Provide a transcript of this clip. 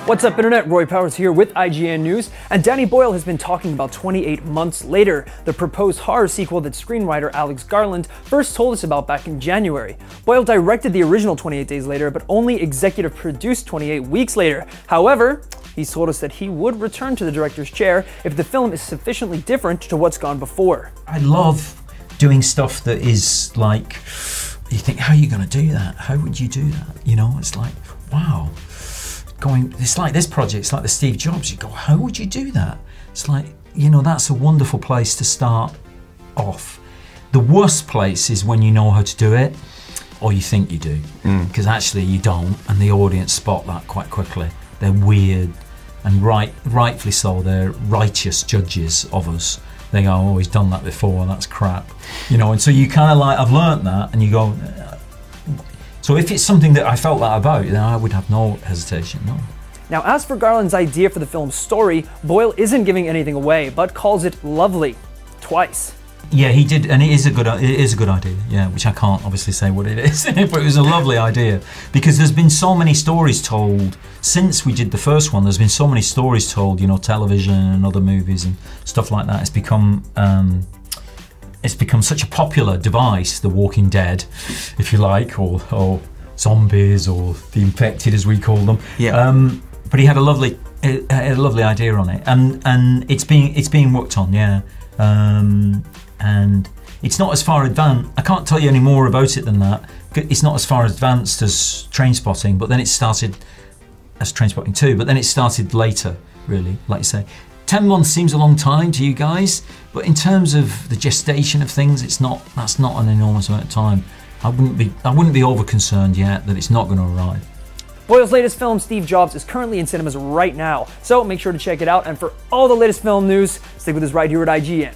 What's up, Internet? Roy Powers here with IGN News, and Danny Boyle has been talking about 28 Months Later, the proposed horror sequel that screenwriter Alex Garland first told us about back in January. Boyle directed the original 28 Days Later, but only executive produced 28 Weeks Later. However, he's told us that he would return to the director's chair if the film is sufficiently different to what's gone before. I love doing stuff that is like, you think, how are you going to do that? How would you do that? You know, it's like, wow. It's like this project, it's like the Steve Jobs. You go, how would you do that? It's like, you know, that's a wonderful place to start off. The worst place is when you know how to do it, or you think you do, because actually you don't, and the audience spot that quite quickly. They're weird, and rightfully so, they're righteous judges of us. They go, oh, he's done that before, that's crap. You know, and so you kind of like, I've learnt that, and you go, so if it's something that I felt that about, then I would have no hesitation, no. Now, as for Garland's idea for the film's story, Boyle isn't giving anything away, but calls it lovely, twice. Yeah, he did, and it is a good idea, yeah, which I can't obviously say what it is, but it was a lovely idea, because there's been so many stories told, since we did the first one, there's been so many stories told, you know, television and other movies and stuff like that. It's become such a popular device, The Walking Dead, if you like, or zombies, or the infected as we call them. Yeah. But he had a lovely idea on it, and it's being worked on, yeah. And it's not as far advanced. I can't tell you any more about it than that. It's not as far advanced as Trainspotting, but then it started as Trainspotting 2, but then it started later, really, like you say. 10 months seems a long time to you guys, but in terms of the gestation of things, that's not an enormous amount of time. I wouldn't be over concerned yet that it's not going to arrive. Boyle's latest film, Steve Jobs, is currently in cinemas right now, so make sure to check it out, and for all the latest film news, stick with us right here at IGN.